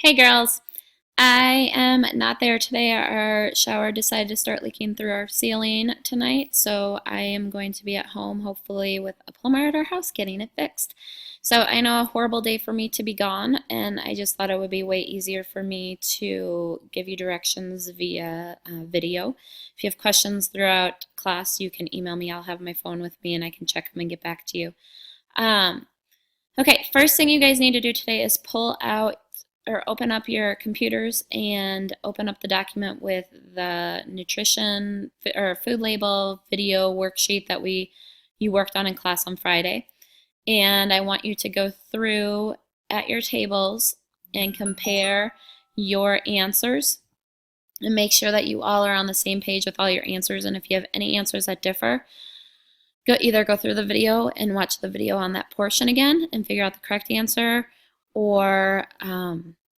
Hey girls, I am not there today. Our shower decided to start leaking through our ceiling tonight, so I am going to be at home, hopefully with a plumber at our house getting it fixed. So I know a horrible day for me to be gone, and I just thought it would be way easier for me to give you directions via video. If you have questions throughout class, you can email me. I'll have my phone with me and I can check them and get back to you. Um, Okay, first thing you guys need to do today is pull out or open up your computers and open up the document with the nutrition or food label video worksheet that you worked on in class on Friday. And I want you to go through at your tables and compare your answers and make sure that you all are on the same page with all your answers. And if you have any answers that differ, either go through the video and watch the video on that portion again and figure out the correct answer, or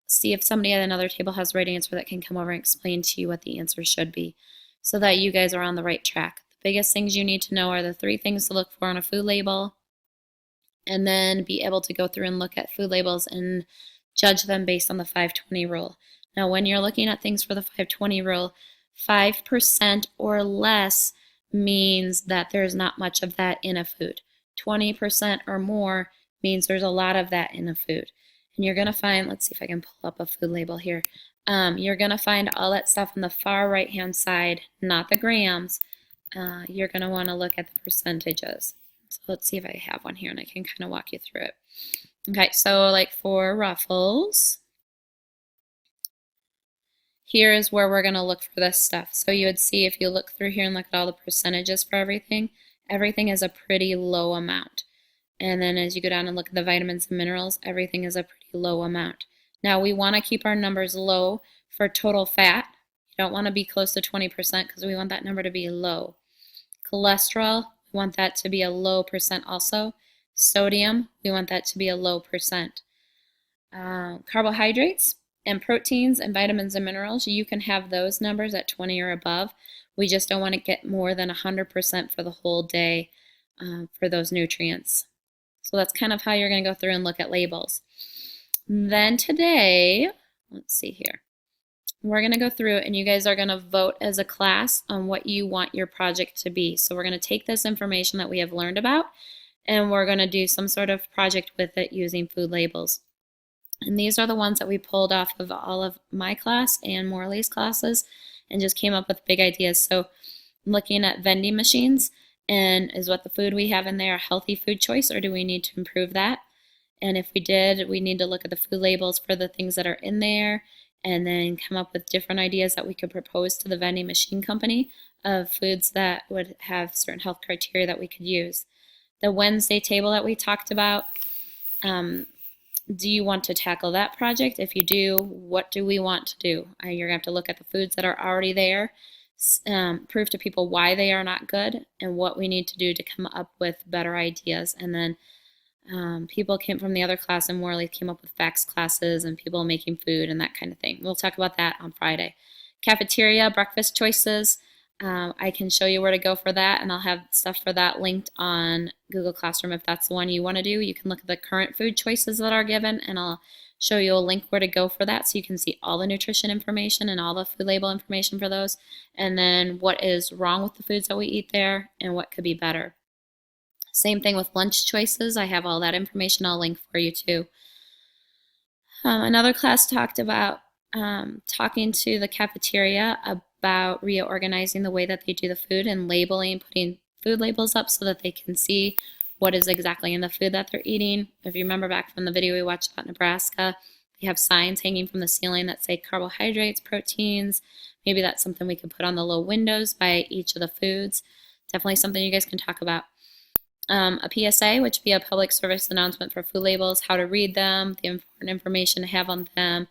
see if somebody at another table has the right answer that can come over and explain to you what the answer should be so that you guys are on the right track. The biggest things you need to know are the 3 things to look for on a food label, and then be able to go through and look at food labels and judge them based on the 520 rule. Now, when you're looking at things for the 520 rule, 5% or less means that there's not much of that in a food. 20% or more means there's a lot of that in a food. And you're going to find, let's see if I can pull up a food label here. You're going to find all that stuff on the far right hand side, not the grams. You're going to want to look at the percentages. So let's see if I have one here and I can kind of walk you through it. Okay, so like for Ruffles, here is where we're going to look for this stuff. So you would see if you look through here and look at all the percentages for everything, everything is a pretty low amount. And then as you go down and look at the vitamins and minerals, everything is a pretty low amount. Now we want to keep our numbers low for total fat. You don't want to be close to 20% because we want that number to be low. Cholesterol, we want that to be a low percent also. Sodium, we want that to be a low percent. Carbohydrates and proteins and vitamins and minerals, you can have those numbers at 20 or above. We just don't want to get more than 100% for the whole day for those nutrients. So that's kind of how you're going to go through and look at labels. Then today, let's see here. We're going to go through and you guys are going to vote as a class on what you want your project to be. So we're going to take this information that we have learned about and we're going to do some sort of project with it using food labels. And these are the ones that we pulled off of all of my class and Morley's classes and just came up with big ideas. So looking at vending machines, and is what the food we have in there a healthy food choice, or do we need to improve that? And if we did, we need to look at the food labels for the things that are in there and then come up with different ideas that we could propose to the vending machine company of foods that would have certain health criteria that we could use. The Wednesday table that we talked about, do you want to tackle that project? If you do, what do we want to do? You're going to have to look at the foods that are already there, prove to people why they are not good, and what we need to do to come up with better ideas. And then people came from the other class and Morley came up with facts classes and people making food and that kind of thing. We'll talk about that on Friday. Cafeteria, breakfast choices. I can show you where to go for that, and I'll have stuff for that linked on Google Classroom if that's the one you want to do. You can look at the current food choices that are given, and I'll show you a link where to go for that so you can see all the nutrition information and all the food label information for those, and then what is wrong with the foods that we eat there and what could be better. Same thing with lunch choices. I have all that information. I'll link for you too. Another class talked about talking to the cafeteria about reorganizing the way that they do the food and labeling, putting food labels up so that they can see what is exactly in the food that they're eating. If you remember back from the video we watched about Nebraska, they have signs hanging from the ceiling that say carbohydrates, proteins. Maybe that's something we could put on the low windows by each of the foods. Definitely something you guys can talk about. A PSA, which would be a public service announcement for food labels, how to read them, the important information to have on them,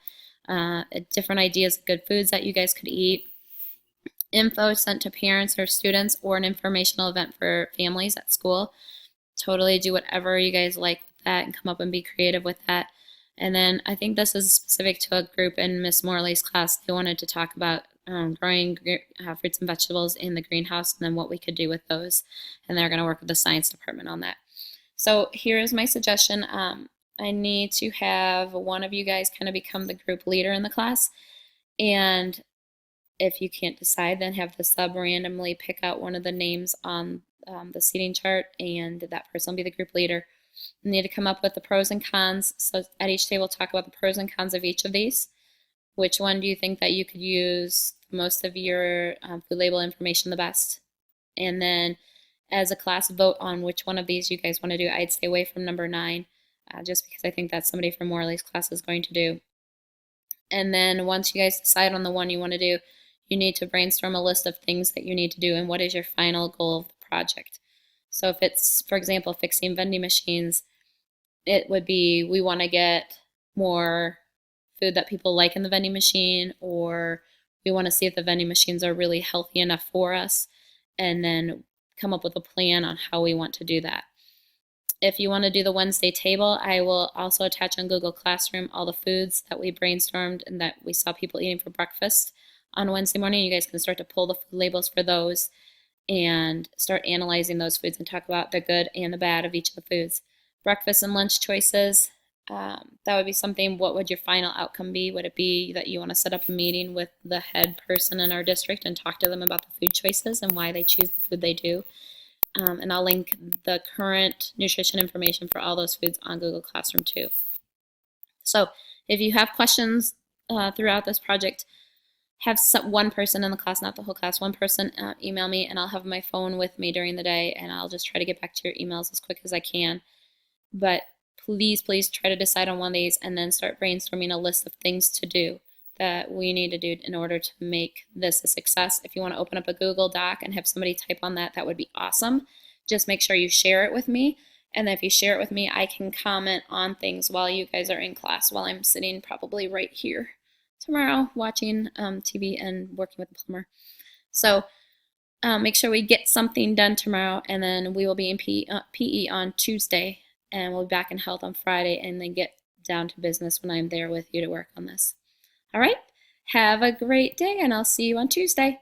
different ideas of good foods that you guys could eat, info sent to parents or students, or an informational event for families at school. Totally do whatever you guys like with that and come up and be creative with that. And then I think this is specific to a group in Miss Morley's class. They wanted to talk about growing fruits and vegetables in the greenhouse and then what we could do with those. And they're going to work with the science department on that. So here is my suggestion. I need to have one of you guys kind of become the group leader in the class. And if you can't decide, then have the sub randomly pick out one of the names on the seating chart, and that person will be the group leader. You need to come up with the pros and cons. So at each table, talk about the pros and cons of each of these. Which one do you think that you could use most of your food label information the best? And then as a class, vote on which one of these you guys want to do. I'd stay away from number 9, just because I think that's somebody from Morley's class is going to do. And then once you guys decide on the one you want to do, you need to brainstorm a list of things that you need to do and what is your final goal of the project. So if it's, for example, fixing vending machines, it would be we want to get more food that people like in the vending machine, or we want to see if the vending machines are really healthy enough for us, and then come up with a plan on how we want to do that. If you want to do the Wednesday table, I will also attach on Google Classroom all the foods that we brainstormed and that we saw people eating for breakfast on Wednesday morning. You guys can start to pull the food labels for those and start analyzing those foods and talk about the good and the bad of each of the foods. Breakfast and lunch choices, that would be something. What would your final outcome be? Would it be that you want to set up a meeting with the head person in our district and talk to them about the food choices and why they choose the food they do? And I'll link the current nutrition information for all those foods on Google Classroom too. So if you have questions throughout this project, have one person in the class, not the whole class, one person email me, and I'll have my phone with me during the day, and I'll just try to get back to your emails as quick as I can. But please, please try to decide on one of these and then start brainstorming a list of things to do that we need to do in order to make this a success. If you want to open up a Google Doc and have somebody type on that, that would be awesome. Just make sure you share it with me. And then if you share it with me, I can comment on things while you guys are in class, while I'm sitting probably right here tomorrow watching TV and working with the plumber. So make sure we get something done tomorrow, and then we will be in PE on Tuesday, and we'll be back in health on Friday, and then get down to business when I'm there with you to work on this. All right, have a great day, and I'll see you on Tuesday.